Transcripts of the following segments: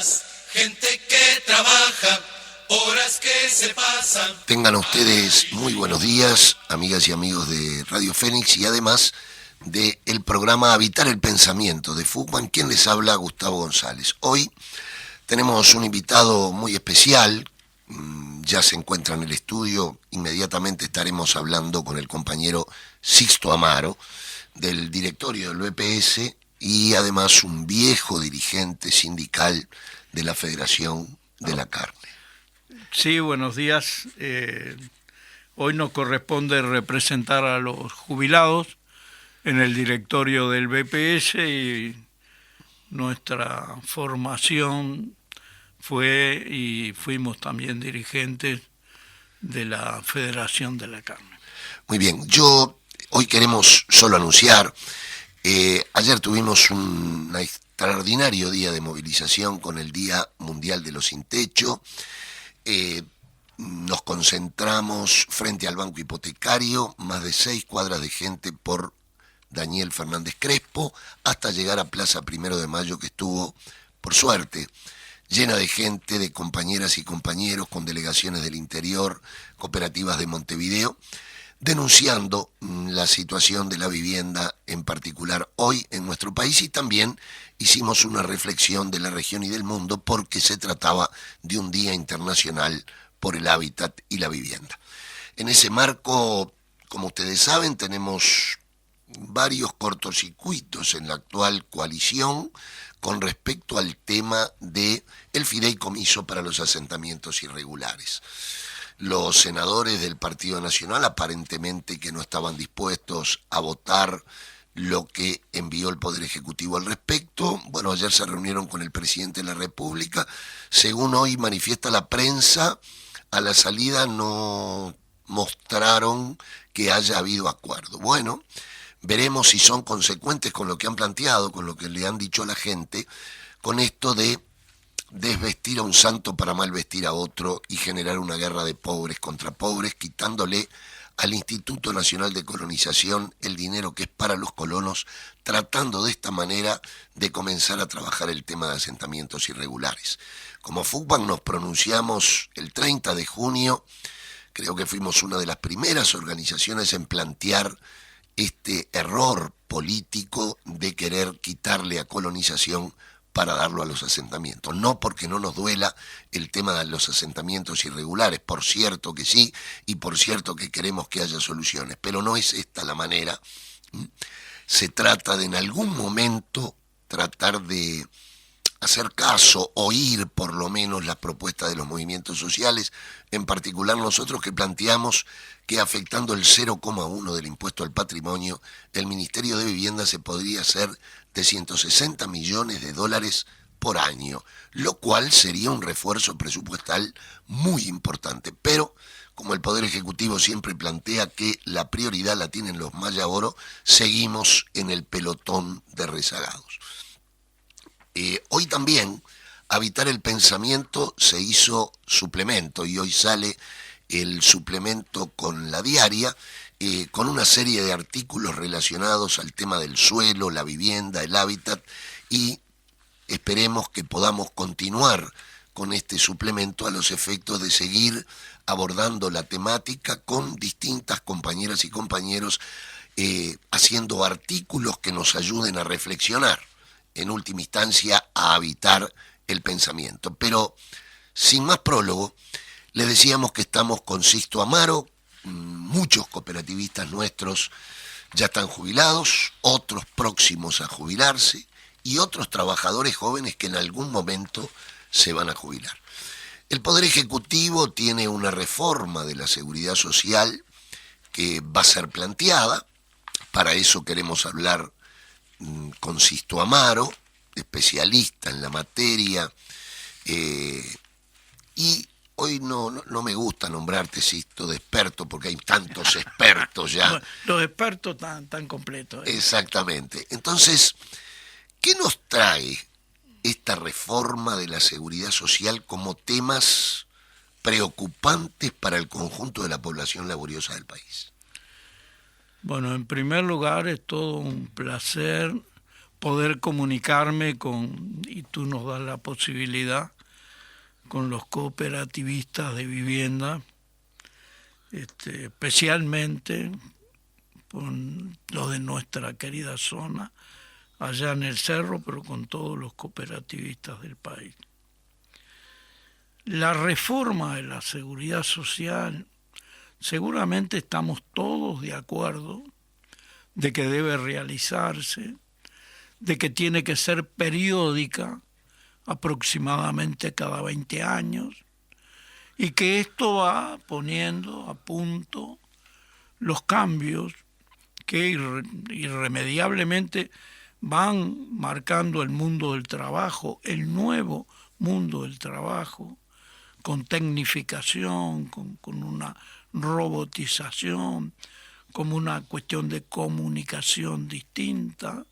casas, gente que trabaja, horas que se pasan. Tengan ustedes muy buenos días, amigas y amigos de Radio Fénix y además del programa Habitar el Pensamiento de Fugman. Quien les habla, Gustavo González. Hoy tenemos un invitado muy especial, ya se encuentra en el estudio, inmediatamente estaremos hablando con el compañero Sixto Amaro, del directorio del BPS y además un viejo dirigente sindical de la Federación de la Carne. Sí, buenos días. Hoy nos corresponde representar a los jubilados en el directorio del BPS y nuestra formación fue y fuimos también dirigentes de la Federación de la Carne. Muy bien, hoy queremos solo anunciar, ayer tuvimos un extraordinario día de movilización con el Día Mundial de los Sin Techo. Nos concentramos frente al Banco Hipotecario, más de 6 cuadras de gente por Daniel Fernández Crespo, hasta llegar a Plaza 1 de Mayo, que estuvo, por suerte, llena de gente, de compañeras y compañeros con delegaciones del interior, cooperativas de Montevideo, denunciando la situación de la vivienda en particular hoy en nuestro país, y también hicimos una reflexión de la región y del mundo porque se trataba de un Día Internacional por el Hábitat y la Vivienda. En ese marco, como ustedes saben, tenemos varios cortocircuitos en la actual coalición con respecto al tema del fideicomiso para los asentamientos irregulares. Los senadores del Partido Nacional aparentemente que no estaban dispuestos a votar lo que envió el Poder Ejecutivo al respecto. Bueno, ayer se reunieron con el presidente de la República. Según hoy manifiesta la prensa, a la salida no mostraron que haya habido acuerdo. Bueno, veremos si son consecuentes con lo que han planteado, con lo que le han dicho a la gente, con esto de desvestir a un santo para mal vestir a otro y generar una guerra de pobres contra pobres, quitándole al Instituto Nacional de Colonización el dinero que es para los colonos, tratando de esta manera de comenzar a trabajar el tema de asentamientos irregulares. Como Fugman nos pronunciamos el 30 de junio, creo que fuimos una de las primeras organizaciones en plantear este error político de querer quitarle a colonización para darlo a los asentamientos. No porque no nos duela el tema de los asentamientos irregulares, por cierto que sí, y por cierto que queremos que haya soluciones, pero no es esta la manera. Se trata de en algún momento tratar de hacer caso, oír por lo menos las propuestas de los movimientos sociales, en particular nosotros que planteamos que afectando el 0,1 del impuesto al patrimonio, el Ministerio de Vivienda se podría hacer de 160 millones de dólares por año, lo cual sería un refuerzo presupuestal muy importante. Pero, como el Poder Ejecutivo siempre plantea que la prioridad la tienen los Maya Oro, seguimos en el pelotón de rezagados. Hoy también, Habitar el Pensamiento se hizo suplemento y hoy sale el suplemento con la diaria, con una serie de artículos relacionados al tema del suelo, la vivienda, el hábitat, y esperemos que podamos continuar con este suplemento a los efectos de seguir abordando la temática con distintas compañeras y compañeros, haciendo artículos que nos ayuden a reflexionar, en última instancia a habitar el pensamiento. Pero sin más prólogo, les decíamos que estamos con Sixto Amaro. Muchos cooperativistas nuestros ya están jubilados, otros próximos a jubilarse y otros trabajadores jóvenes que en algún momento se van a jubilar. El Poder Ejecutivo tiene una reforma de la seguridad social que va a ser planteada. Para eso queremos hablar con Sixto Amaro, especialista en la materia, y hoy no me gusta nombrarte, Sixto, de experto, porque hay tantos expertos ya. Bueno, los expertos tan completos. Exactamente. Entonces, ¿qué nos trae esta reforma de la seguridad social como temas preocupantes para el conjunto de la población laboriosa del país? Bueno, en primer lugar es todo un placer poder comunicarme y tú nos das la posibilidad, con los cooperativistas de vivienda, especialmente con los de nuestra querida zona, allá en el cerro, pero con todos los cooperativistas del país. La reforma de la seguridad social, seguramente estamos todos de acuerdo de que debe realizarse, de que tiene que ser periódica, aproximadamente cada 20 años, y que esto va poniendo a punto los cambios que irremediablemente van marcando el mundo del trabajo, el nuevo mundo del trabajo, con tecnificación, con una robotización, como una cuestión de comunicación distinta,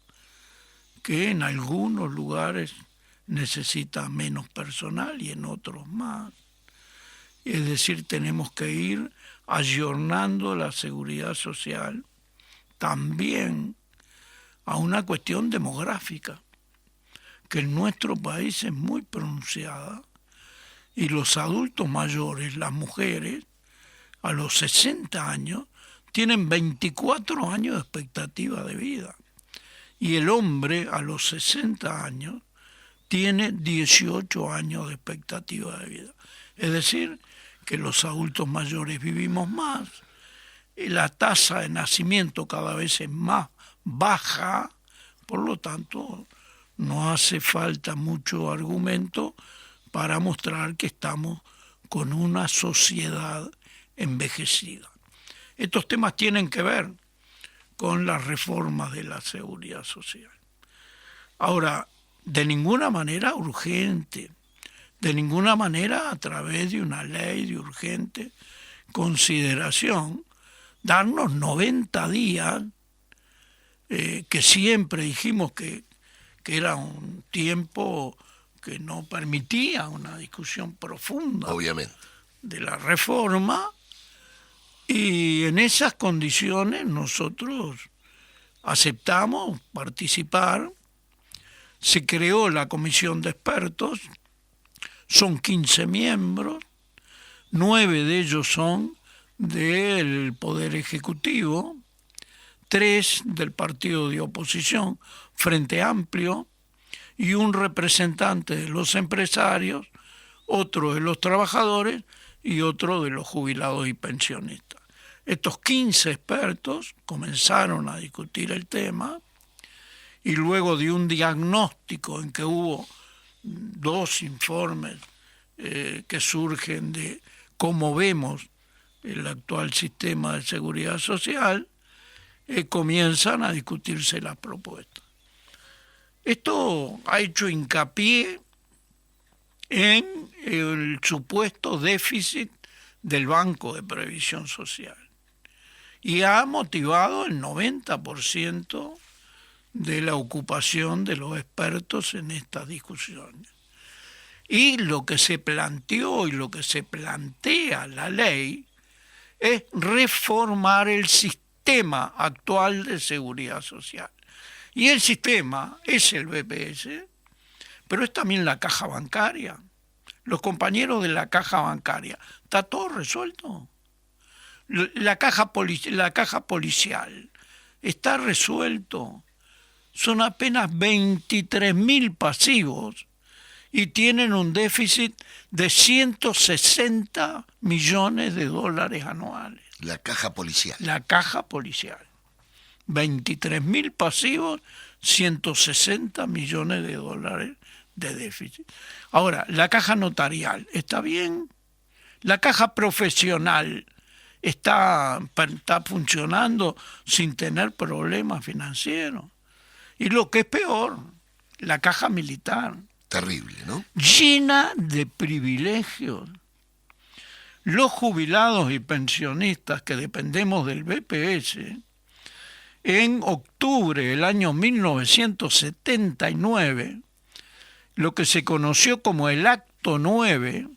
que en algunos lugares necesita menos personal y en otros más. Es decir, tenemos que ir ayornando la seguridad social también a una cuestión demográfica, que en nuestro país es muy pronunciada, y los adultos mayores, las mujeres, a los 60 años, tienen 24 años de expectativa de vida, y el hombre a los 60 años tiene 18 años de expectativa de vida. Es decir, que los adultos mayores vivimos más, y la tasa de nacimiento cada vez es más baja, por lo tanto no hace falta mucho argumento para mostrar que estamos con una sociedad envejecida. Estos temas tienen que ver con las reformas de la seguridad social. Ahora, de ninguna manera urgente, de ninguna manera a través de una ley de urgente consideración, darnos 90 días, que siempre dijimos que era un tiempo que no permitía una discusión profunda, obviamente, de la reforma, y en esas condiciones nosotros aceptamos participar. Se creó la comisión de expertos, son 15 miembros, 9 de ellos son del Poder Ejecutivo, 3 del partido de oposición, Frente Amplio, y un representante de los empresarios, otro de los trabajadores y otro de los jubilados y pensionistas. Estos 15 expertos comenzaron a discutir el tema, y luego de un diagnóstico en que hubo 2 informes que surgen de cómo vemos el actual sistema de seguridad social, comienzan a discutirse las propuestas. Esto ha hecho hincapié en el supuesto déficit del Banco de Previsión Social y ha motivado el 90% de la ocupación de los expertos en estas discusiones. Y lo que se planteó y lo que se plantea la ley es reformar el sistema actual de seguridad social. Y el sistema es el BPS, pero es también la caja bancaria. Los compañeros de la caja bancaria, ¿está todo resuelto? La caja policial, ¿está resuelto? Son apenas 23.000 pasivos y tienen un déficit de 160 millones de dólares anuales. la caja policial. La caja policial. 23.000 pasivos, 160 millones de dólares de déficit. Ahora, la caja notarial, ¿está bien? La caja profesional está funcionando sin tener problemas financieros. Y lo que es peor, la caja militar. Terrible, ¿no? Llena de privilegios. Los jubilados y pensionistas que dependemos del BPS, en octubre del año 1979, lo que se conoció como el Acto 9,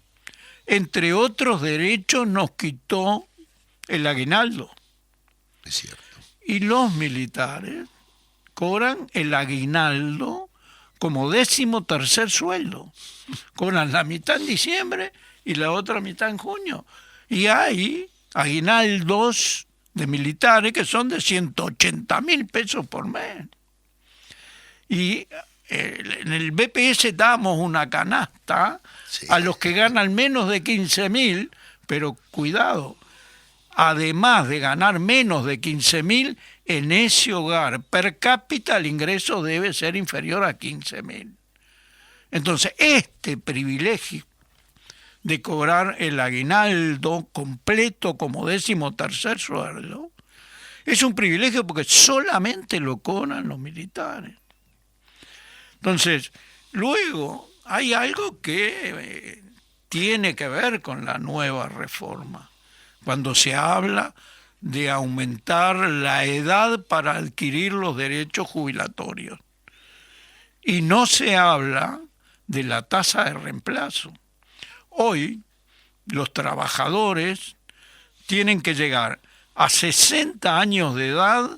entre otros derechos nos quitó el aguinaldo. Es cierto. Y los militares, cobran el aguinaldo como 13º sueldo. Cobran la mitad en diciembre y la otra mitad en junio. Y hay aguinaldos de militares que son de 180.000 pesos por mes. Y en el BPS damos una canasta a los que ganan menos de 15.000, pero cuidado, además de ganar menos de 15.000, en ese hogar per cápita el ingreso debe ser inferior a 15.000. Entonces, este privilegio de cobrar el aguinaldo completo como 13º sueldo es un privilegio porque solamente lo cobran los militares. Entonces, luego hay algo que tiene que ver con la nueva reforma. Cuando se habla de aumentar la edad para adquirir los derechos jubilatorios. Y no se habla de la tasa de reemplazo. Hoy los trabajadores tienen que llegar a 60 años de edad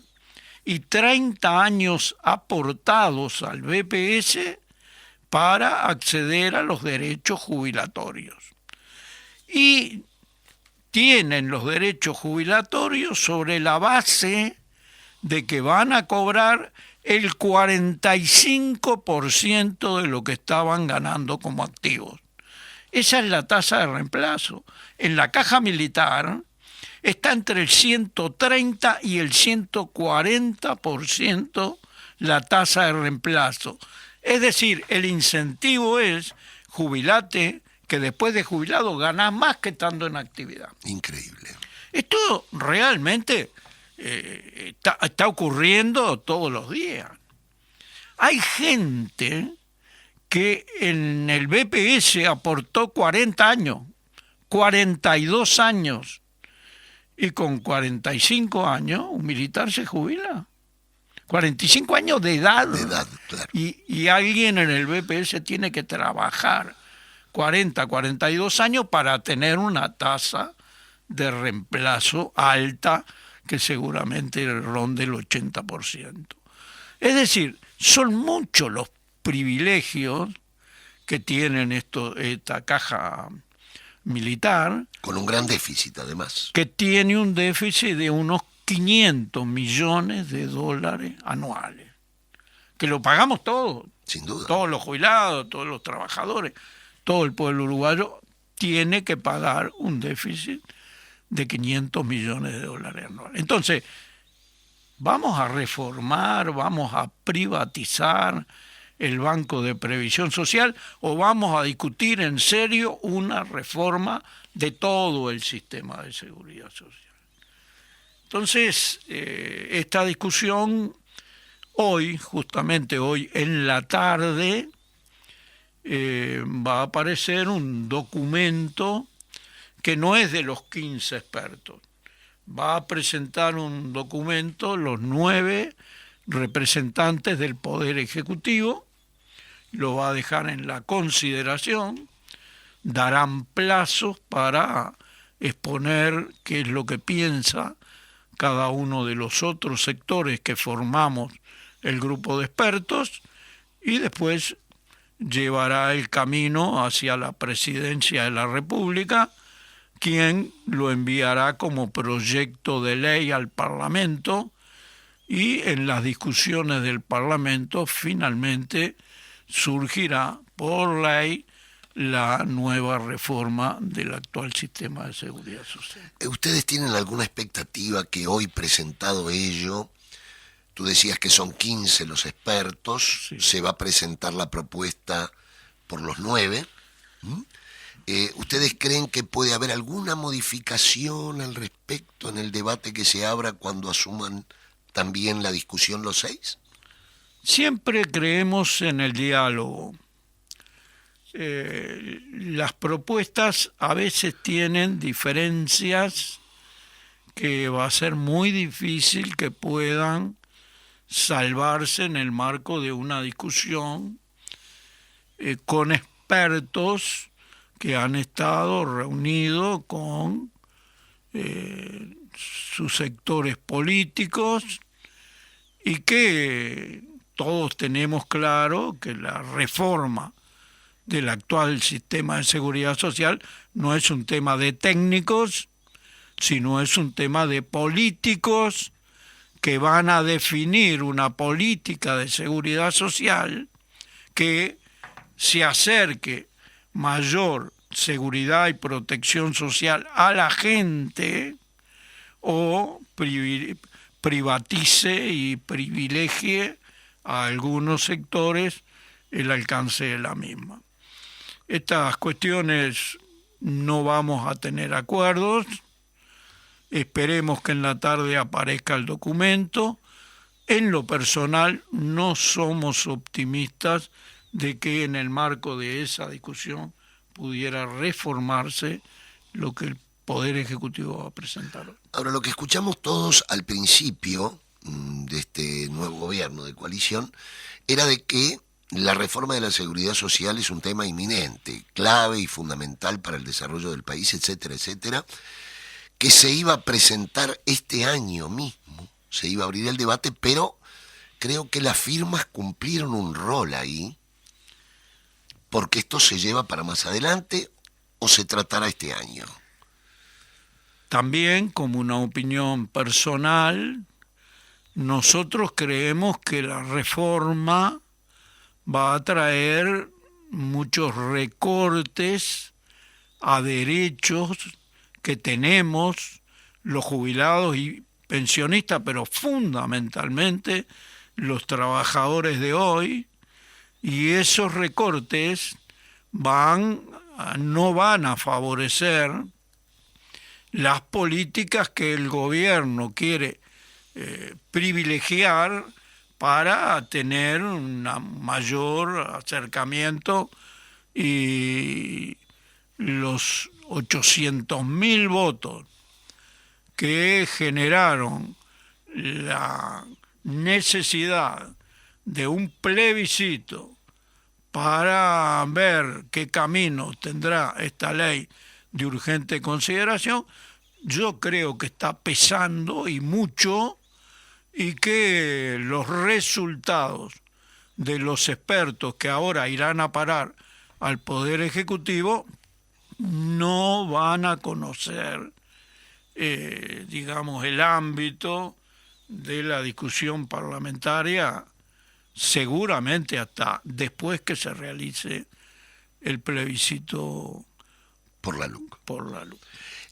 y 30 años aportados al BPS para acceder a los derechos jubilatorios. Y tienen los derechos jubilatorios sobre la base de que van a cobrar el 45% de lo que estaban ganando como activos. Esa es la tasa de reemplazo. En la caja militar está entre el 130 y el 140% la tasa de reemplazo. Es decir, el incentivo es jubilate, que después de jubilado ganás más que estando en actividad. Increíble. Esto realmente está ocurriendo todos los días. Hay gente que en el BPS aportó 40 años, 42 años, y con 45 años un militar se jubila. 45 años de edad. De edad, claro. Y alguien en el BPS tiene que trabajar 40, 42 años para tener una tasa de reemplazo alta que seguramente ronde el 80%. Es decir, son muchos los privilegios que tienen esta caja militar. Con un gran déficit, además. Que tiene un déficit de unos 500 millones de dólares anuales. Que lo pagamos todos. Sin duda. Todos los jubilados, todos los trabajadores, todo el pueblo uruguayo tiene que pagar un déficit de 500 millones de dólares anuales. Entonces, vamos a reformar, vamos a privatizar el Banco de Previsión Social o vamos a discutir en serio una reforma de todo el sistema de seguridad social. Entonces, esta discusión hoy, justamente hoy en la tarde, va a aparecer un documento que no es de los 15 expertos. Va a presentar un documento los 9 representantes del Poder Ejecutivo, lo va a dejar en la consideración, darán plazos para exponer qué es lo que piensa cada uno de los otros sectores que formamos el grupo de expertos y después llevará el camino hacia la presidencia de la República, quien lo enviará como proyecto de ley al Parlamento y en las discusiones del Parlamento finalmente surgirá por ley la nueva reforma del actual sistema de seguridad social. ¿Ustedes tienen alguna expectativa que hoy presentado ello, tú decías que son 15 los expertos, sí, se va a presentar la propuesta por los 9, ¿ustedes creen que puede haber alguna modificación al respecto en el debate que se abra cuando asuman también la discusión los 6? Siempre creemos en el diálogo. Las propuestas a veces tienen diferencias que va a ser muy difícil que puedan salvarse en el marco de una discusión con expertos que han estado reunidos con sus sectores políticos y que todos tenemos claro que la reforma del actual sistema de seguridad social no es un tema de técnicos, sino es un tema de políticos que van a definir una política de seguridad social que se acerque mayor seguridad y protección social a la gente o privatice y privilegie a algunos sectores el alcance de la misma. Estas cuestiones no vamos a tener acuerdos. Esperemos que en la tarde aparezca el documento. En lo personal, no somos optimistas de que en el marco de esa discusión pudiera reformarse lo que el Poder Ejecutivo va a presentar hoy. Ahora, lo que escuchamos todos al principio de este nuevo gobierno de coalición era de que la reforma de la seguridad social es un tema inminente, clave y fundamental para el desarrollo del país, etcétera, etcétera, que se iba a presentar este año mismo, se iba a abrir el debate, pero creo que las firmas cumplieron un rol ahí, porque esto se lleva para más adelante o se tratará este año. También, como una opinión personal, nosotros creemos que la reforma va a traer muchos recortes a derechos que tenemos los jubilados y pensionistas, pero fundamentalmente los trabajadores de hoy, y esos recortes no van a favorecer las políticas que el gobierno quiere privilegiar para tener un mayor acercamiento, y los 800.000 votos que generaron la necesidad de un plebiscito para ver qué camino tendrá esta ley de urgente consideración, yo creo que está pesando y mucho, y que los resultados de los expertos que ahora irán a parar al Poder Ejecutivo no van a conocer, digamos, el ámbito de la discusión parlamentaria, seguramente hasta después que se realice el plebiscito Por la LUC. por la luz.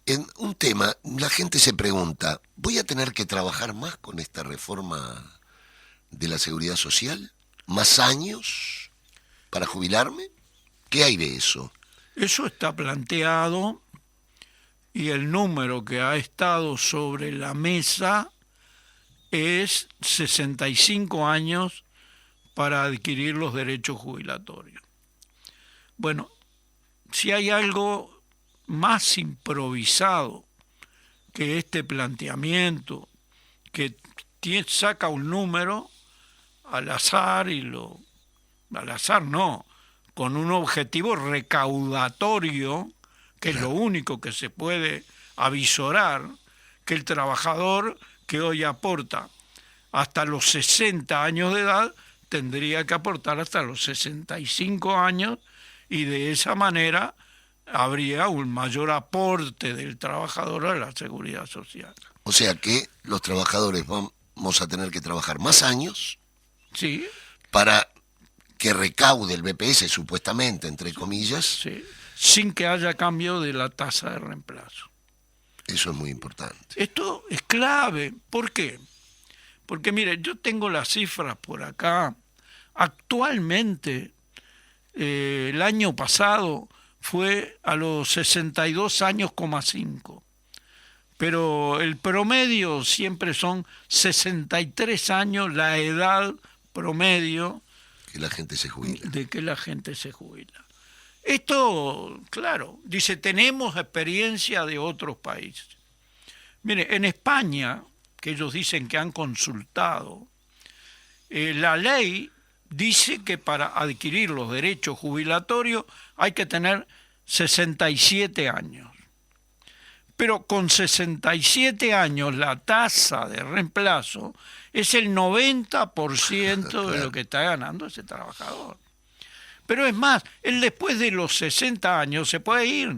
En un tema, la gente se pregunta, ¿voy a tener que trabajar más con esta reforma de la seguridad social? ¿Más años para jubilarme? ¿Qué hay de eso? Eso está planteado, y el número que ha estado sobre la mesa es 65 años para adquirir los derechos jubilatorios. Bueno, si hay algo más improvisado que este planteamiento, que saca un número al azar al azar no, con un objetivo recaudatorio, que es lo único que se puede avisorar, que el trabajador que hoy aporta hasta los 60 años de edad tendría que aportar hasta los 65 años, y de esa manera habría un mayor aporte del trabajador a la seguridad social. O sea que los trabajadores vamos a tener que trabajar más años, Sí, para que recaude el BPS, supuestamente, entre comillas. sí, sin que haya cambio de la tasa de reemplazo. Eso es muy importante. Esto es clave. ¿Por qué? Porque mire, yo tengo las cifras por acá. Actualmente, el año pasado fue a los 62 años,5. Pero el promedio siempre son 63 años, la edad promedio Que la gente se jubila. de que la gente se jubila. Esto, claro, dice, tenemos experiencia de otros países. Mire, en España, que ellos dicen que han consultado, la ley dice que para adquirir los derechos jubilatorios hay que tener 67 años. Pero con 67 años la tasa de reemplazo es el 90% de lo que está ganando ese trabajador. Pero es más, él después de los 60 años se puede ir,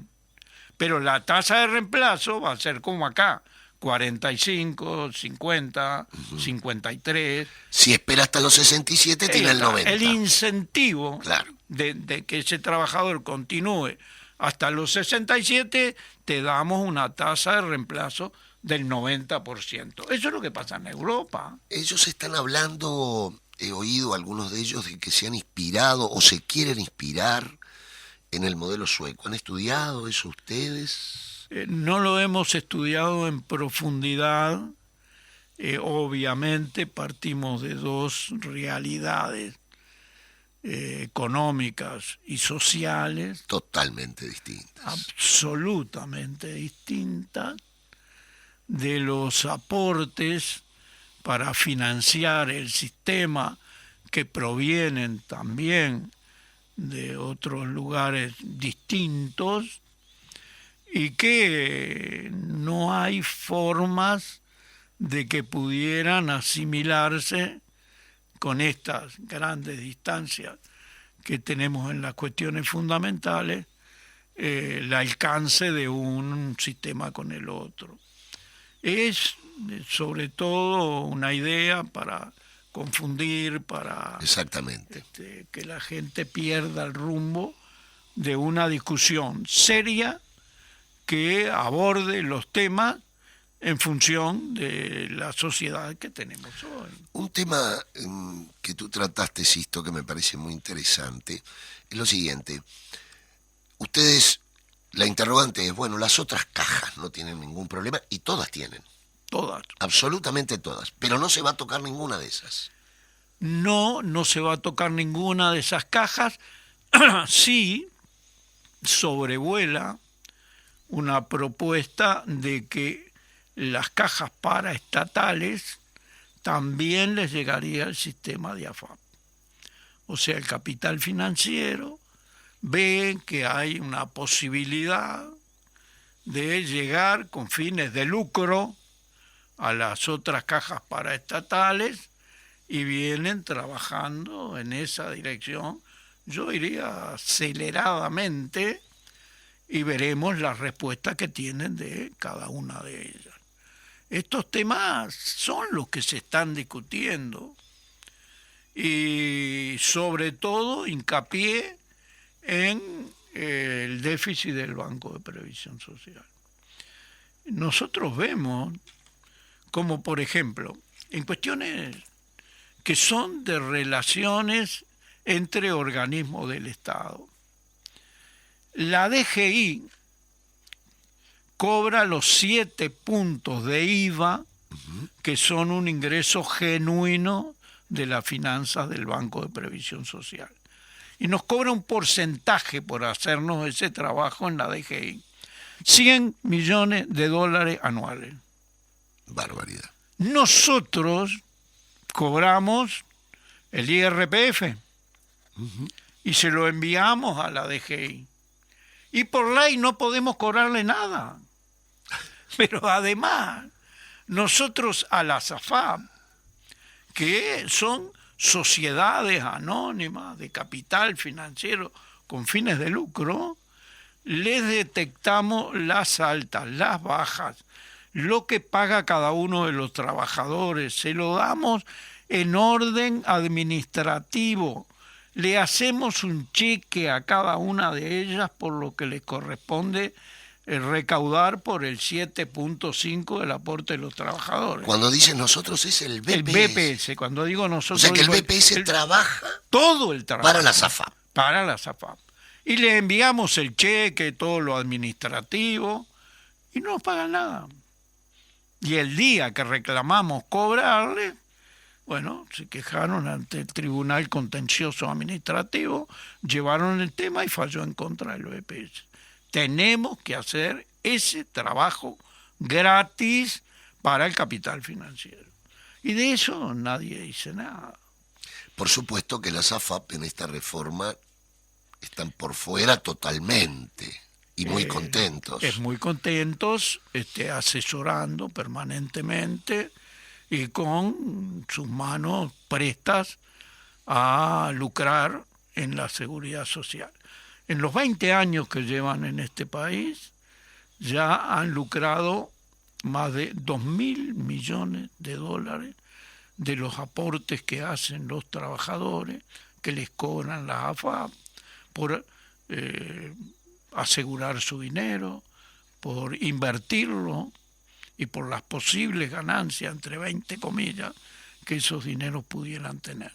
pero la tasa de reemplazo va a ser como acá, 45, 50, 53. Si espera hasta los 67, tiene el 90. El incentivo Claro. de que ese trabajador continúe hasta los 67, te damos una tasa de reemplazo del 90%. Eso es lo que pasa en Europa. Ellos están hablando, he oído algunos de ellos, de que se han inspirado o se quieren inspirar en el modelo sueco. ¿Han estudiado eso ustedes? No lo hemos estudiado en profundidad. Obviamente partimos de dos realidades económicas y sociales Totalmente distintas. absolutamente distintas, de los aportes para financiar el sistema que provienen también de otros lugares distintos, y que no hay formas de que pudieran asimilarse con estas grandes distancias que tenemos en las cuestiones fundamentales, el alcance de un sistema con el otro. Es sobre todo una idea para confundir, para Exactamente. que la gente pierda el rumbo de una discusión seria que aborde los temas en función de la sociedad que tenemos hoy. Un tema que tú trataste, Sisto, que me parece muy interesante, es lo siguiente. Ustedes, la interrogante es, bueno, las otras cajas no tienen ningún problema, y todas tienen. Todas. Absolutamente todas. Pero no se va a tocar ninguna de esas. No se va a tocar ninguna de esas cajas. Sí sobrevuela una propuesta de que las cajas paraestatales también les llegaría el sistema de AFAP. O sea, el capital financiero ve que hay una posibilidad de llegar con fines de lucro a las otras cajas paraestatales y vienen trabajando en esa dirección, yo diría aceleradamente, y veremos las respuestas que tienen de cada una de ellas. Estos temas son los que se están discutiendo, y sobre todo hincapié en el déficit del Banco de Previsión Social. Nosotros vemos como, por ejemplo, en cuestiones que son de relaciones entre organismos del Estado, la DGI cobra los 7 puntos de IVA, que son un ingreso genuino de las finanzas del Banco de Previsión Social. Y nos cobra un porcentaje por hacernos ese trabajo en la DGI. $100 millones anuales. Barbaridad. Nosotros cobramos el IRPF y se lo enviamos a la DGI. Y por ley no podemos cobrarle nada. Pero además, nosotros a la SAFAP, que son sociedades anónimas de capital financiero con fines de lucro, les detectamos las altas, las bajas, lo que paga cada uno de los trabajadores, se lo damos en orden administrativo. Le hacemos un cheque a cada una de ellas por lo que les corresponde recaudar por el 7.5 del aporte de los trabajadores. Cuando dicen nosotros es el BPS. El BPS, cuando digo nosotros... O sea que el digo BPS trabaja todo el trabajo. para la SAFAP. Para la SAFAP. Y le enviamos el cheque, todo lo administrativo, y no nos pagan nada. Y el día que reclamamos cobrarle, bueno, se quejaron ante el Tribunal Contencioso Administrativo, llevaron el tema y falló en contra del BPS. Tenemos que hacer ese trabajo gratis para el capital financiero. Y de eso nadie dice nada. Por supuesto que las AFAP en esta reforma están por fuera totalmente. Y muy contentos. Es muy contentos, asesorando permanentemente y con sus manos prestas a lucrar en la seguridad social. En los 20 años que llevan en este país, ya han lucrado más de 2.000 millones de dólares de los aportes que hacen los trabajadores, que les cobran las AFAP por asegurar su dinero, por invertirlo y por las posibles ganancias, entre 20 comillas, que esos dineros pudieran tener.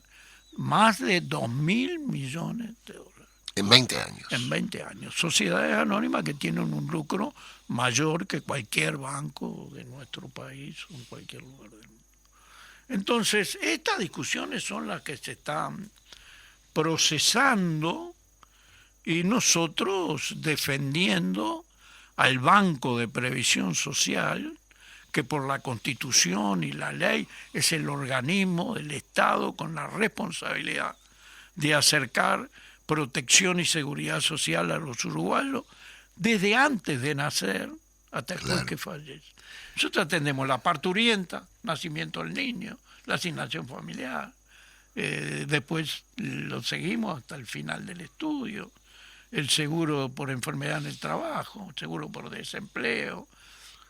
Más de 2.000 millones de dólares. En 20 años. En 20 años. Sociedades anónimas que tienen un lucro mayor que cualquier banco de nuestro país o en cualquier lugar del mundo. Entonces, estas discusiones son las que se están procesando y nosotros defendiendo al Banco de Previsión Social, que por la Constitución y la ley es el organismo del Estado con la responsabilidad de acercar protección y seguridad social a los uruguayos desde antes de nacer hasta después que fallece. Nosotros atendemos la parturienta, nacimiento del niño, la asignación familiar, después lo seguimos hasta el final del estudio, el seguro por enfermedad en el trabajo, el seguro por desempleo,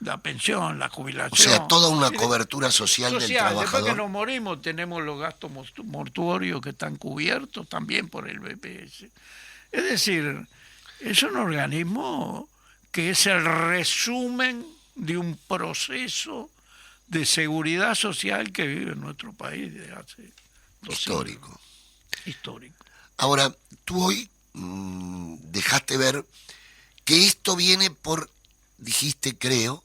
la pensión, la jubilación. O sea, toda una cobertura social del trabajador. Después que nos morimos tenemos los gastos mortuorios que están cubiertos también por el BPS. Es decir, es un organismo que es el resumen de un proceso de seguridad social que vive en nuestro país desde hace 2 siglos. Histórico. Ahora, tú hoy dejaste ver que esto viene por, dijiste, creo,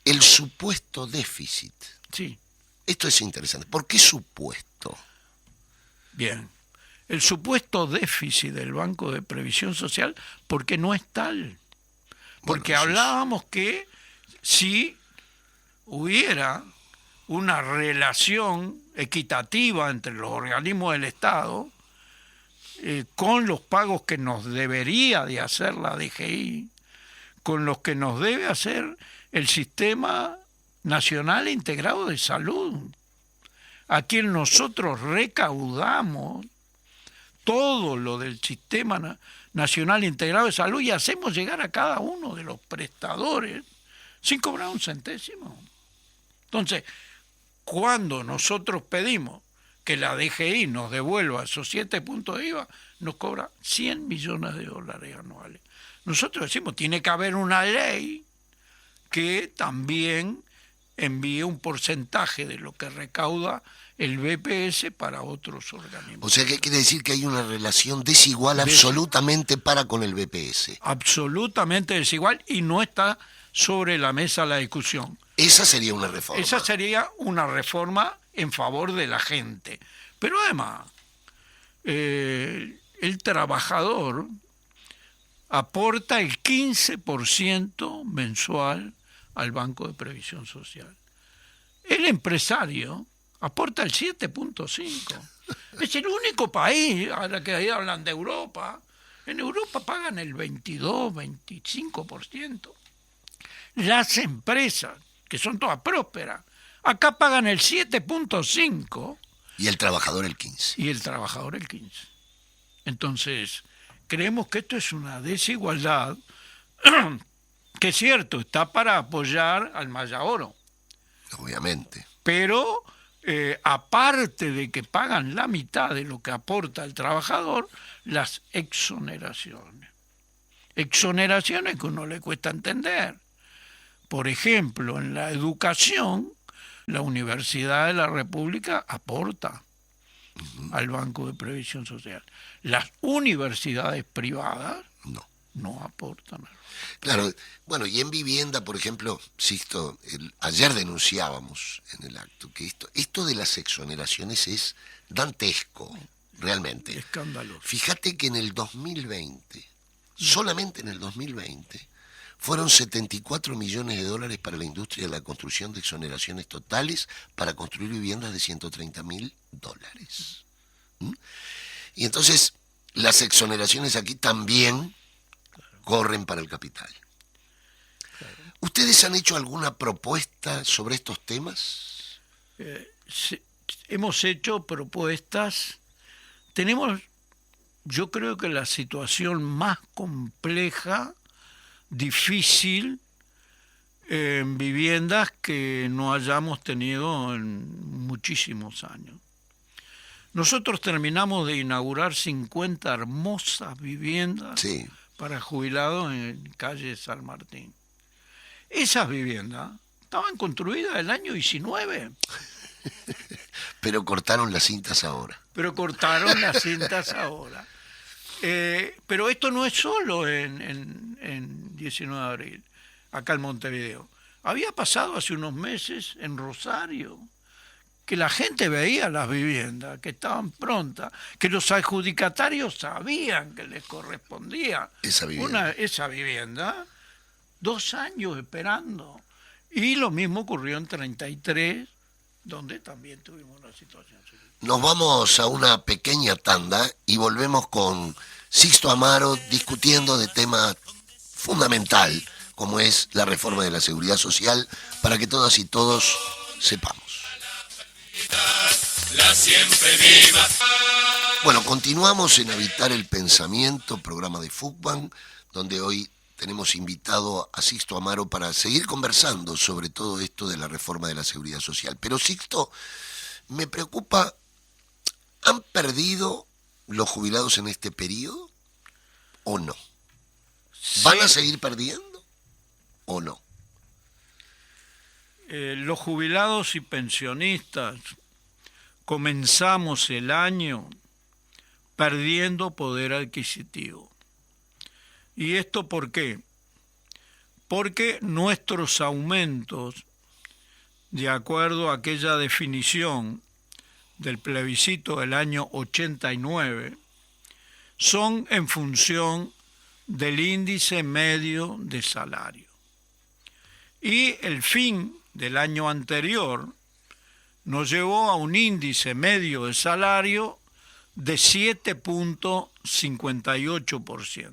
el supuesto déficit. Sí. Esto es interesante. ¿Por qué supuesto? Bien. El supuesto déficit del Banco de Previsión Social, porque no es tal. Porque hablábamos que si hubiera una relación equitativa entre los organismos del Estado, con los pagos que nos debería de hacer la DGI, con los que nos debe hacer el Sistema Nacional Integrado de Salud, a quien nosotros recaudamos todo lo del Sistema Nacional Integrado de Salud y hacemos llegar a cada uno de los prestadores sin cobrar un centésimo. Entonces, cuando nosotros pedimos que la DGI nos devuelva esos 7 puntos de IVA, nos cobra 100 millones de dólares anuales. Nosotros decimos, tiene que haber una ley que también envíe un porcentaje de lo que recauda el BPS para otros organismos. O sea, que quiere decir que hay una relación desigual absolutamente para con el BPS. Absolutamente desigual y no está sobre la mesa la discusión. Esa sería una reforma. Esa sería una reforma en favor de la gente. Pero además, el trabajador aporta el 15% mensual al Banco de Previsión Social. El empresario aporta el 7.5%. Es el único país, ahora que ahí hablan de Europa, en Europa pagan el 22, 25%. Las empresas, que son todas prósperas, acá pagan el 7.5%. Y el trabajador el 15%. Y el trabajador el 15%. Entonces, creemos que esto es una desigualdad que es cierto, está para apoyar al Mayaoro. Obviamente. Pero aparte de que pagan la mitad de lo que aporta el trabajador, las exoneraciones. Exoneraciones que a uno le cuesta entender. Por ejemplo, en la educación, la Universidad de la República aporta al Banco de Previsión Social. Las universidades privadas no aportan. Claro, bueno, y en vivienda, por ejemplo, Sixto, ayer denunciábamos en el acto que esto de las exoneraciones es dantesco, realmente. Escandaloso. Fíjate que en el 2020, solamente en el 2020, fueron 74 millones de dólares para la industria de la construcción de exoneraciones totales para construir viviendas de $130.000. Y entonces, las exoneraciones aquí también corren para el capital. ¿Ustedes han hecho alguna propuesta sobre estos temas? Hemos hecho propuestas. Tenemos, yo creo que la situación más compleja, difícil, en viviendas que no hayamos tenido en muchísimos años. Nosotros terminamos de inaugurar 50 hermosas viviendas Sí. para jubilados en calle San Martín. Esas viviendas estaban construidas el año 19, Pero cortaron las cintas ahora. pero cortaron las cintas ahora. Pero esto no es solo en 19 de abril, acá en Montevideo. Había pasado hace unos meses en Rosario, que la gente veía las viviendas, que estaban prontas, que los adjudicatarios sabían que les correspondía Esa vivienda. esa vivienda, 2 años esperando. Y lo mismo ocurrió en 33, donde también tuvimos una situación similar. Nos vamos a una pequeña tanda y volvemos con Sixto Amaro discutiendo de tema fundamental, como es la reforma de la seguridad social, para que todas y todos sepamos. La siempre viva. Bueno, continuamos en Habitar el Pensamiento, programa de Fútbol, donde hoy tenemos invitado a Sixto Amaro para seguir conversando sobre todo esto de la reforma de la seguridad social. Pero Sixto, me preocupa, ¿han perdido los jubilados en este periodo o no? ¿Van a seguir perdiendo o no? Los jubilados y pensionistas comenzamos el año perdiendo poder adquisitivo. ¿Y esto por qué? Porque nuestros aumentos, de acuerdo a aquella definición del plebiscito del año 89, son en función del índice medio de salario. Y el fin del año anterior nos llevó a un índice medio de salario de 7.58%.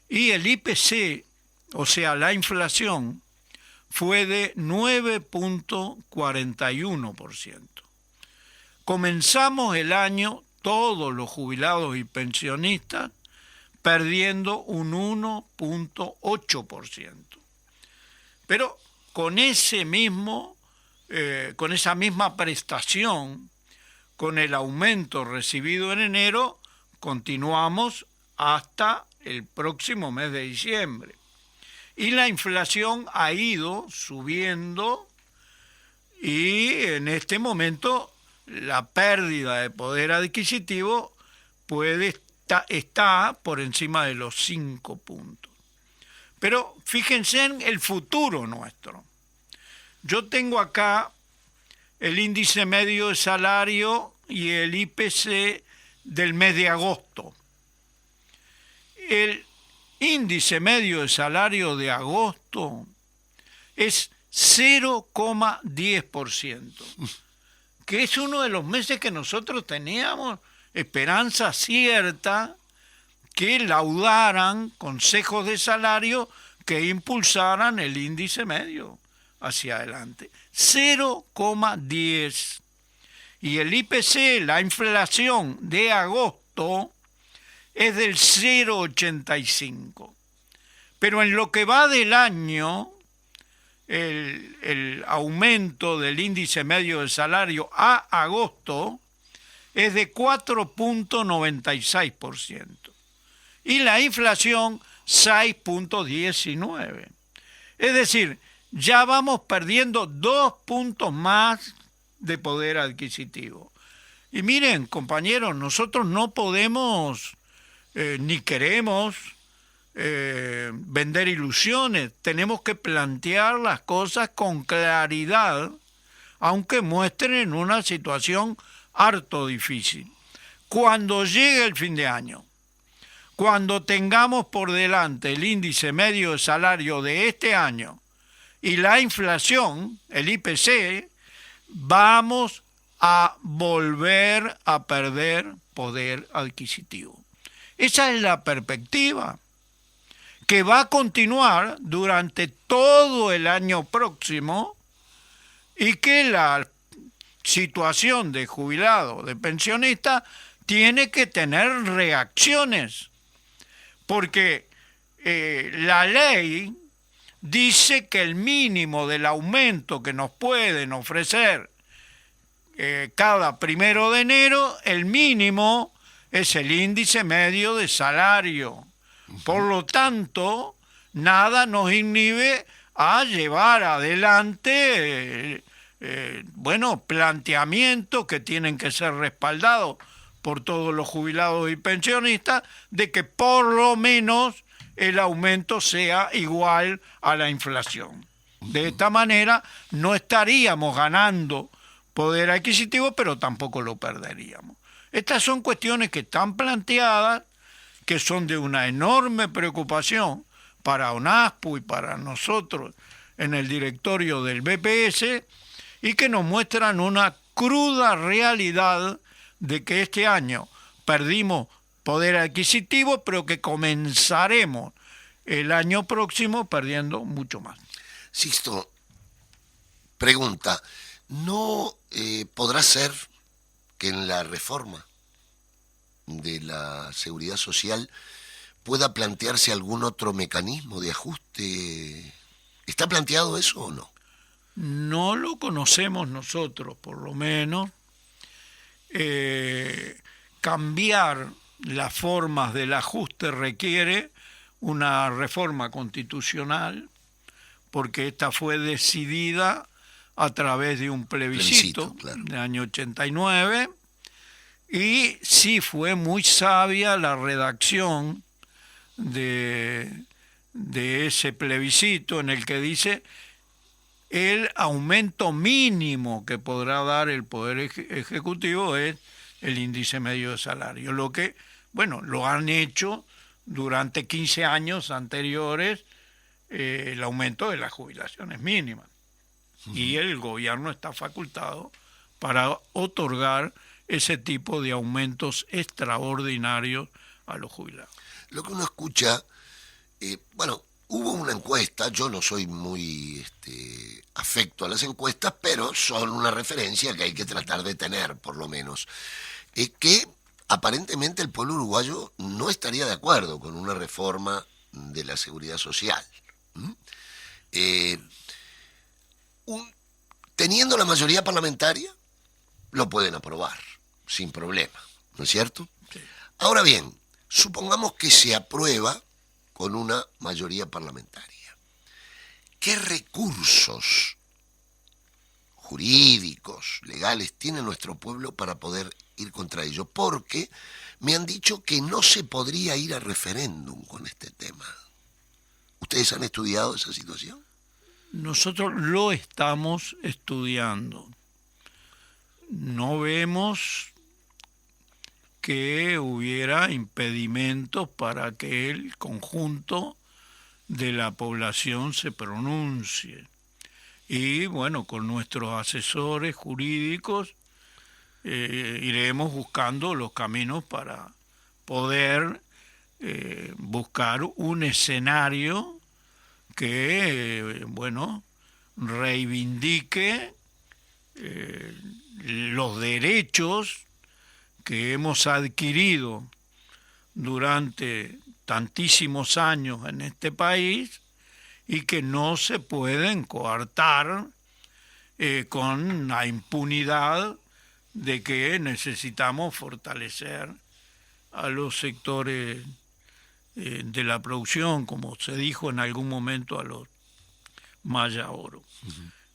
Y el IPC, o sea, la inflación, fue de 9.41%. Comenzamos el año, todos los jubilados y pensionistas, perdiendo un 1.8%. Pero con esa misma prestación, con el aumento recibido en enero, continuamos hasta el próximo mes de diciembre. Y la inflación ha ido subiendo y en este momento la pérdida de poder adquisitivo está por encima de los 5 puntos. Pero fíjense en el futuro nuestro. Yo tengo acá el índice medio de salario y el IPC del mes de agosto. El índice medio de salario de agosto es 0,10%, que es uno de los meses que nosotros teníamos esperanza cierta que laudaran consejos de salario que impulsaran el índice medio hacia adelante. 0,10. Y el IPC, la inflación de agosto, es del 0,85. Pero en lo que va del año, el aumento del índice medio de salario a agosto es de 4.96%. Y la inflación 6.19. Es decir, ya vamos perdiendo 2 puntos más de poder adquisitivo. Y miren, compañeros, nosotros no podemos ni queremos vender ilusiones. Tenemos que plantear las cosas con claridad, aunque muestren una situación harto difícil. Cuando llegue el fin de año, cuando tengamos por delante el índice medio de salario de este año y la inflación, el IPC, vamos a volver a perder poder adquisitivo. Esa es la perspectiva. que va a continuar durante todo el año próximo y que la situación de jubilado, de pensionista, tiene que tener reacciones, porque la ley dice que el mínimo del aumento que nos pueden ofrecer cada 1 de enero, el mínimo es el índice medio de salario. Por lo tanto, nada nos inhibe a llevar adelante planteamientos que tienen que ser respaldados por todos los jubilados y pensionistas, de que por lo menos el aumento sea igual a la inflación. De esta manera no estaríamos ganando poder adquisitivo, pero tampoco lo perderíamos. Estas son cuestiones que están planteadas, que son de una enorme preocupación para ONASPO y para nosotros en el directorio del BPS, y que nos muestran una cruda realidad de que este año perdimos poder adquisitivo, pero que comenzaremos el año próximo perdiendo mucho más. Sixto, pregunta, ¿no podrá ser que en la reforma de la seguridad social pueda plantearse algún otro mecanismo de ajuste? ¿Está planteado eso o no? No lo conocemos nosotros, por lo menos. Cambiar las formas del ajuste requiere una reforma constitucional, porque esta fue decidida a través de un plebiscito claro, del año 89, y sí fue muy sabia la redacción de ese plebiscito, en el que dice el aumento mínimo que podrá dar el Poder Ejecutivo es el índice medio de salario, lo que, lo han hecho durante 15 años anteriores, el aumento de las jubilaciones mínimas. Y el gobierno está facultado para otorgar ese tipo de aumentos extraordinarios a los jubilados. Lo que uno escucha, hubo una encuesta, yo no soy muy afecto a las encuestas, pero son una referencia que hay que tratar de tener, por lo menos, que aparentemente el pueblo uruguayo no estaría de acuerdo con una reforma de la seguridad social. Teniendo la mayoría parlamentaria, lo pueden aprobar, sin problema, ¿no es cierto? Sí. Ahora bien, supongamos que se aprueba con una mayoría parlamentaria. ¿Qué recursos jurídicos, legales, tiene nuestro pueblo para poder ir contra ello? Porque me han dicho que no se podría ir a referéndum con este tema. ¿Ustedes han estudiado esa situación? Nosotros lo estamos estudiando. No vemos que hubiera impedimentos para que el conjunto de la población se pronuncie. Y con nuestros asesores jurídicos iremos buscando los caminos para poder buscar un escenario que, reivindique los derechos que hemos adquirido durante tantísimos años en este país y que no se pueden coartar con la impunidad de que necesitamos fortalecer a los sectores de la producción, como se dijo en algún momento a los Maya Oro.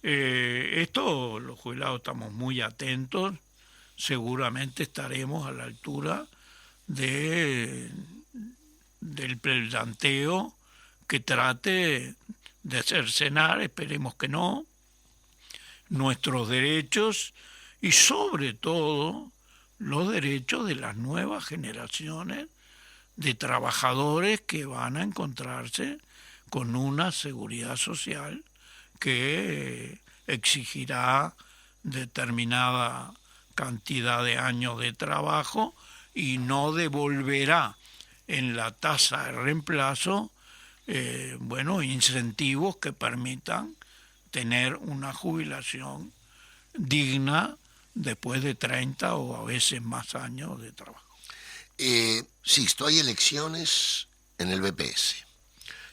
Esto los jubilados estamos muy atentos, seguramente estaremos a la altura del planteo que trate de cercenar, esperemos que no, nuestros derechos y sobre todo los derechos de las nuevas generaciones de trabajadores que van a encontrarse con una seguridad social que exigirá determinada cantidad de años de trabajo y no devolverá en la tasa de reemplazo incentivos que permitan tener una jubilación digna después de 30 o a veces más años de trabajo. Sixto, hay elecciones en el BPS.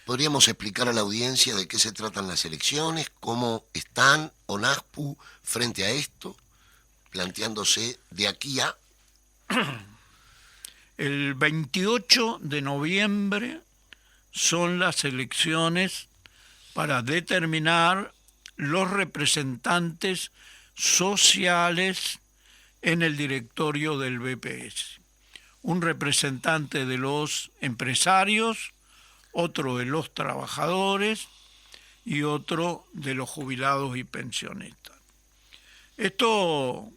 ¿Podríamos explicar a la audiencia de qué se tratan las elecciones, cómo están ONASPU frente a esto, planteándose de aquí a...? El 28 de noviembre son las elecciones para determinar los representantes sociales en el directorio del BPS. Un representante de los empresarios, otro de los trabajadores y otro de los jubilados y pensionistas. Esto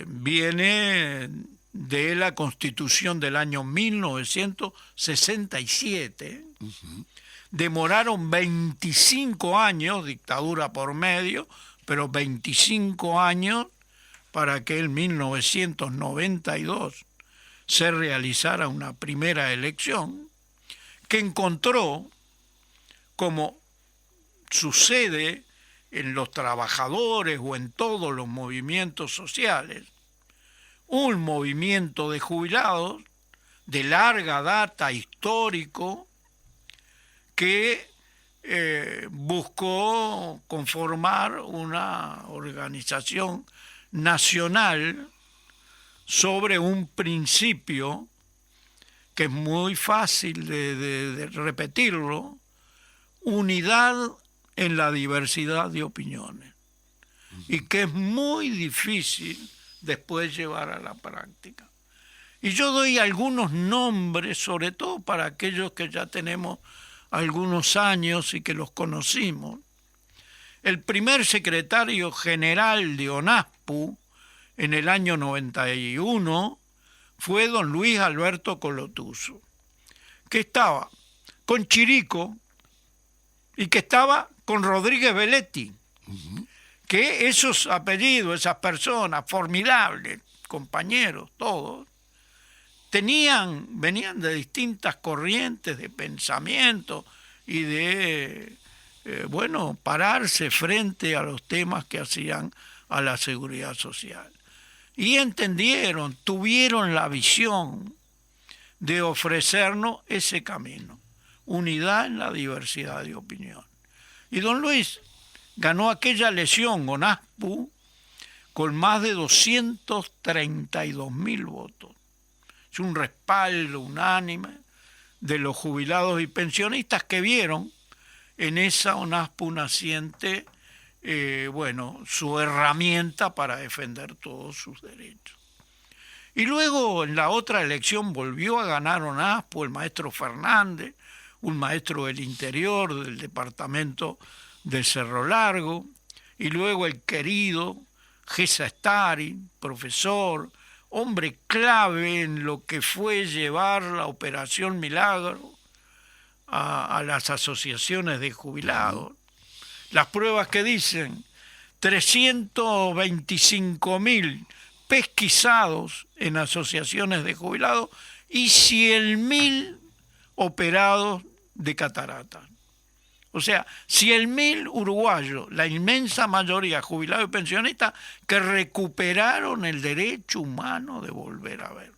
viene de la Constitución del año 1967. Demoraron 25 años, dictadura por medio, pero 25 años para que en 1992 se realizara una primera elección que encontró, como sucede en los trabajadores o en todos los movimientos sociales, un movimiento de jubilados de larga data, histórico, que buscó conformar una organización nacional sobre un principio que es muy fácil de repetirlo: unidad en la diversidad de opiniones, y que es muy difícil después llevar a la práctica. Y yo doy algunos nombres, sobre todo para aquellos que ya tenemos algunos años y que los conocimos. El primer secretario general de ONASPU en el año 91 fue don Luis Alberto Colotuso, que estaba con Chirico y que estaba con Rodríguez Velletti, que esos apellidos, esas personas formidables, compañeros todos, venían de distintas corrientes de pensamiento y de, pararse frente a los temas que hacían a la seguridad social. Y entendieron, tuvieron la visión de ofrecernos ese camino, unidad en la diversidad de opinión. Y don Luis ganó aquella elección, ONASPU, con más de 232.000 votos. Es un respaldo unánime de los jubilados y pensionistas que vieron en esa ONASPU naciente su herramienta para defender todos sus derechos. Y luego en la otra elección volvió a ganar ONASPU el maestro Fernández, un maestro del interior del departamento de Cerro Largo, y luego el querido Gesa Stari, profesor, hombre clave en lo que fue llevar la Operación Milagro a las asociaciones de jubilados. Las pruebas que dicen 325.000 pesquisados en asociaciones de jubilados y 100.000 operados de cataratas. O sea, 100.000 uruguayos, la inmensa mayoría jubilados y pensionistas, que recuperaron el derecho humano de volver a ver.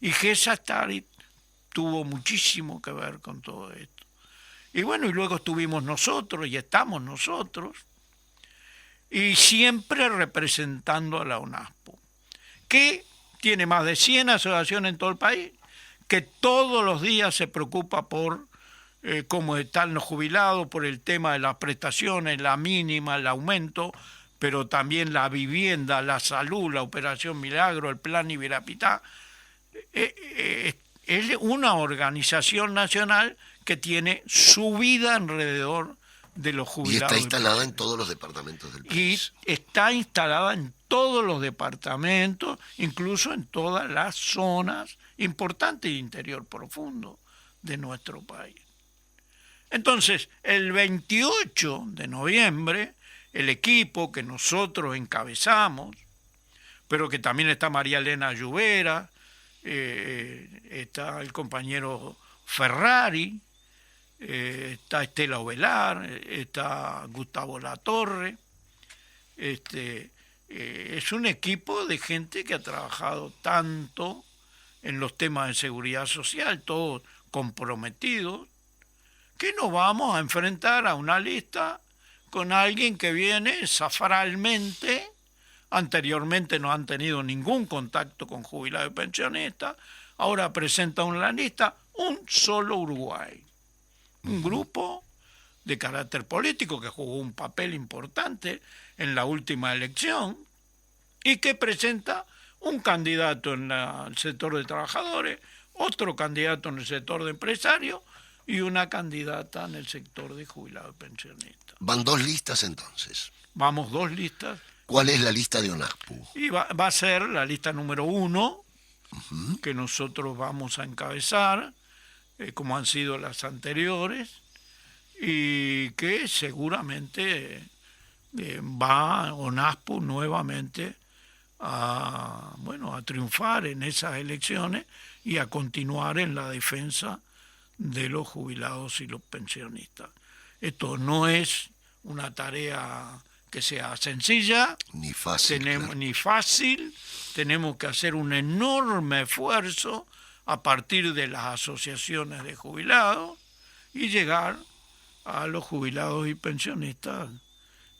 Y Gesa Stari tuvo muchísimo que ver con todo esto. Y luego estuvimos nosotros y estamos nosotros, y siempre representando a la ONASPU, que tiene más de 100 asociaciones en todo el país, que todos los días se preocupa por cómo están los jubilados, por el tema de las prestaciones, la mínima, el aumento, pero también la vivienda, la salud, la Operación Milagro, el Plan Ibirapitá. Es una organización nacional que tiene su vida alrededor de los jubilados. Y está instalada en todos los departamentos del país. Y está instalada en todos los departamentos, incluso en todas las zonas importantes de interior profundo de nuestro país. Entonces, el 28 de noviembre, el equipo que nosotros encabezamos, pero que también está María Elena Lluvera, está el compañero Ferrari, está Estela Ovelar, está Gustavo Latorre. Es un equipo de gente que ha trabajado tanto en los temas de seguridad social, todos comprometidos, que nos vamos a enfrentar a una lista con alguien que viene zafralmente, anteriormente no han tenido ningún contacto con jubilados y pensionistas, ahora presenta una lista, un solo Uruguay, un grupo de carácter político que jugó un papel importante en la última elección y que presenta un candidato en el sector de trabajadores, otro candidato en el sector de empresarios y una candidata en el sector de jubilados y pensionistas. Van 2 listas entonces. Vamos 2 listas. ¿Cuál es la lista de ONASPU? Y va a ser la lista número 1, que nosotros vamos a encabezar, como han sido las anteriores, y que seguramente va ONASPU nuevamente a triunfar en esas elecciones y a continuar en la defensa de los jubilados y los pensionistas. Esto no es una tarea que sea sencilla, ni fácil, ni fácil. Tenemos que hacer un enorme esfuerzo a partir de las asociaciones de jubilados y llegar a los jubilados y pensionistas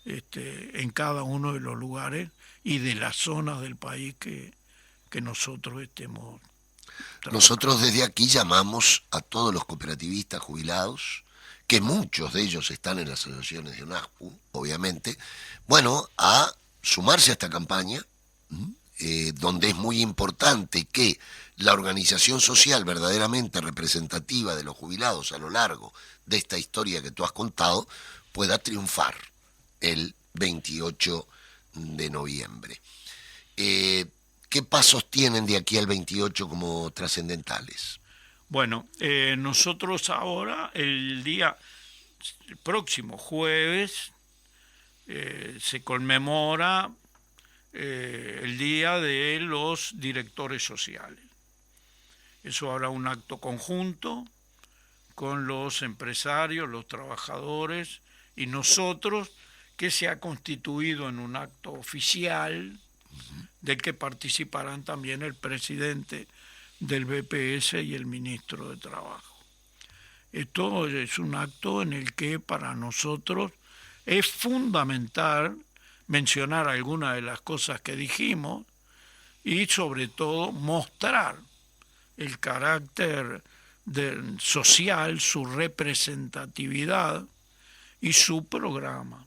en cada uno de los lugares y de las zonas del país que nosotros estemos trabajando. Nosotros desde aquí llamamos a todos los cooperativistas jubilados, que muchos de ellos están en las asociaciones de ONASPU, obviamente, a sumarse a esta campaña, donde es muy importante que la organización social verdaderamente representativa de los jubilados a lo largo de esta historia que tú has contado pueda triunfar el 28 de noviembre. ¿Qué pasos tienen de aquí al 28 como trascendentales? Bueno, nosotros ahora, el próximo jueves, se conmemora el Día de los Directores Sociales. Eso habrá un acto conjunto con los empresarios, los trabajadores y nosotros, que se ha constituido en un acto oficial del que participarán también el presidente del BPS y el ministro de Trabajo. Esto es un acto en el que para nosotros es fundamental mencionar algunas de las cosas que dijimos y sobre todo mostrar el carácter social, su representatividad y su programa.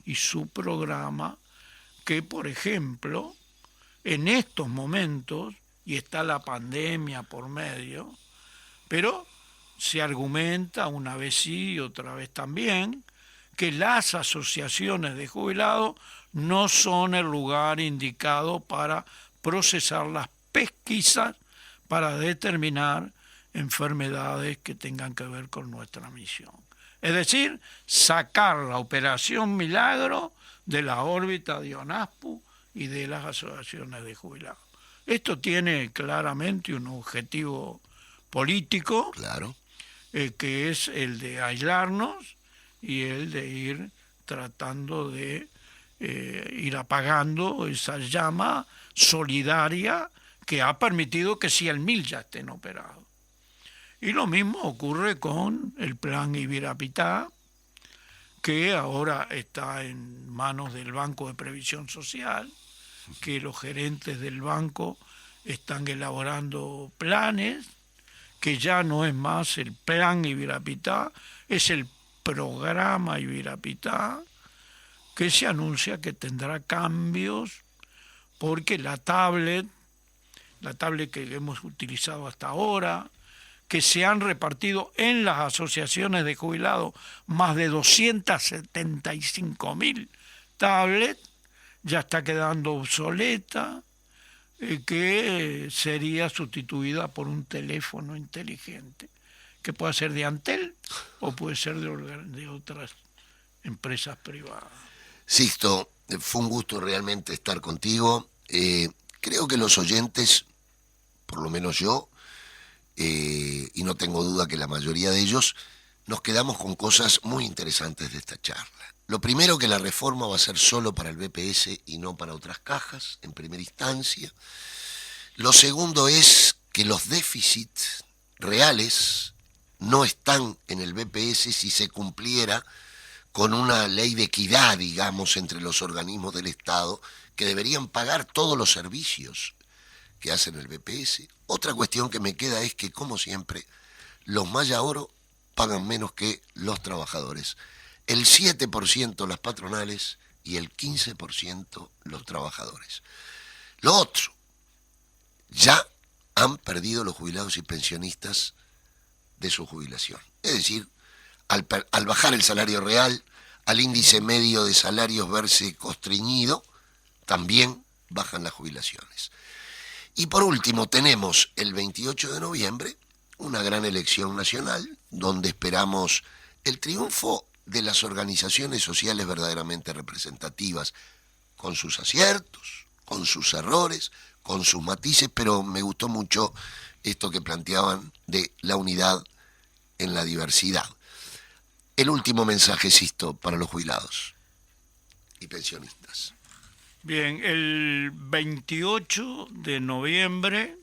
Y su programa que, por ejemplo, en estos momentos, y está la pandemia por medio, pero se argumenta una vez sí y otra vez también, que las asociaciones de jubilados no son el lugar indicado para procesar las pesquisas para determinar enfermedades que tengan que ver con nuestra misión. Es decir, sacar la operación Milagro de la órbita de ONASPU y de las asociaciones de jubilados. Esto tiene claramente un objetivo político, claro, que es el de aislarnos y el de ir tratando de ir apagando esa llama solidaria que ha permitido que 100.000 ya estén operados. Y lo mismo ocurre con el plan Ibirapitá, que ahora está en manos del Banco de Previsión Social, que los gerentes del banco están elaborando planes, que ya no es más el plan Ibirapitá, es el programa Ibirapitá, que se anuncia que tendrá cambios porque la tablet que hemos utilizado hasta ahora, que se han repartido en las asociaciones de jubilados más de 275.000 tablets, ya está quedando obsoleta, que sería sustituida por un teléfono inteligente, que puede ser de Antel o puede ser de otras empresas privadas. Sixto, fue un gusto realmente estar contigo. Creo que los oyentes, por lo menos yo, y no tengo duda que la mayoría de ellos, nos quedamos con cosas muy interesantes de esta charla. Lo primero, que la reforma va a ser solo para el BPS y no para otras cajas, en primera instancia. Lo segundo es que los déficits reales no están en el BPS si se cumpliera con una ley de equidad, digamos, entre los organismos del Estado, que deberían pagar todos los servicios que hacen el BPS. Otra cuestión que me queda es que, como siempre, los Maya Oro pagan menos que los trabajadores. El 7% las patronales y el 15% los trabajadores. Lo otro, ya han perdido los jubilados y pensionistas de su jubilación. Es decir, al bajar el salario real, al índice medio de salarios verse constreñido, también bajan las jubilaciones. Y por último, tenemos el 28 de noviembre una gran elección nacional, donde esperamos el triunfo de las organizaciones sociales verdaderamente representativas, con sus aciertos, con sus errores, con sus matices, pero me gustó mucho esto que planteaban de la unidad en la diversidad. El último mensaje, Sisto, para los jubilados y pensionistas. Bien, el 28 de noviembre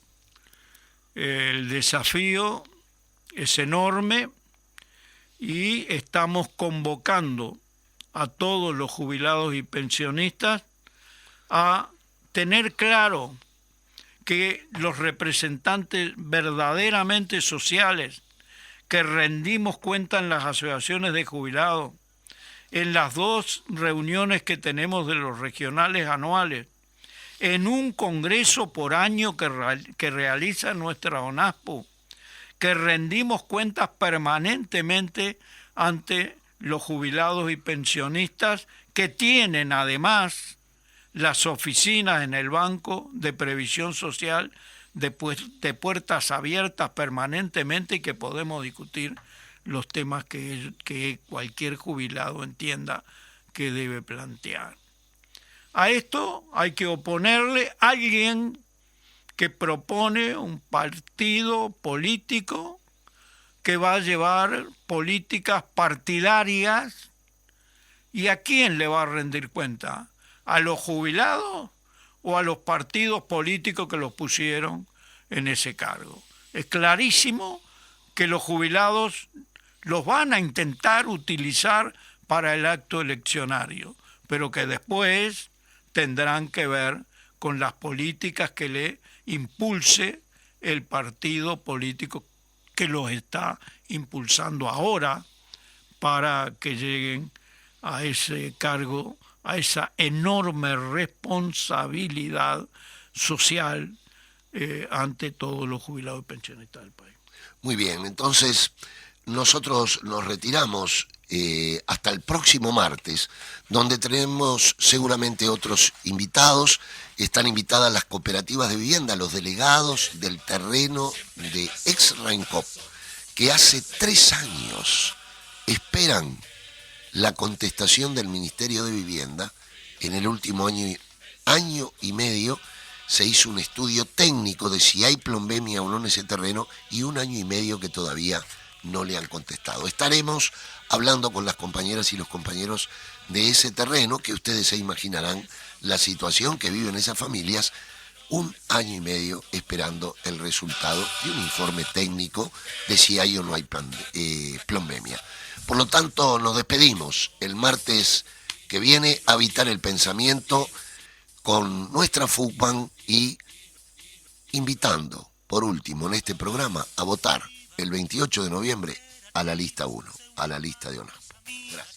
el desafío es enorme y estamos convocando a todos los jubilados y pensionistas a tener claro que los representantes verdaderamente sociales que rendimos cuenta en las asociaciones de jubilados, en las 2 reuniones que tenemos de los regionales anuales, en un congreso por año que realiza nuestra ONASPO, que rendimos cuentas permanentemente ante los jubilados y pensionistas, que tienen además las oficinas en el Banco de Previsión Social de puertas abiertas permanentemente, y que podemos discutir los temas que cualquier jubilado entienda que debe plantear. A esto hay que oponerle a alguien que propone un partido político que va a llevar políticas partidarias. ¿Y a quién le va a rendir cuenta? ¿A los jubilados o a los partidos políticos que los pusieron en ese cargo? Es clarísimo que los jubilados los van a intentar utilizar para el acto eleccionario, pero que después tendrán que ver con las políticas que le impulse el partido político que los está impulsando ahora para que lleguen a ese cargo, a esa enorme responsabilidad social ante todos los jubilados y pensionistas del país. Muy bien, entonces nosotros nos retiramos hasta el próximo martes, donde tenemos seguramente otros invitados. Están invitadas las cooperativas de vivienda, los delegados del terreno de ex-Reincop, que hace 3 años esperan la contestación del Ministerio de Vivienda. En el último año y medio se hizo un estudio técnico de si hay plombemia o no en ese terreno, y 1 año y medio que todavía no le han contestado. Estaremos hablando con las compañeras y los compañeros de ese terreno, que ustedes se imaginarán la situación que viven esas familias, 1 año y medio esperando el resultado de un informe técnico de si hay o no hay plombemia. Por lo tanto, nos despedimos el martes que viene, a Habitar el Pensamiento con nuestra FUCBAN, y invitando, por último, en este programa, a votar el 28 de noviembre a la lista 1, a la lista de ONASPO. Gracias.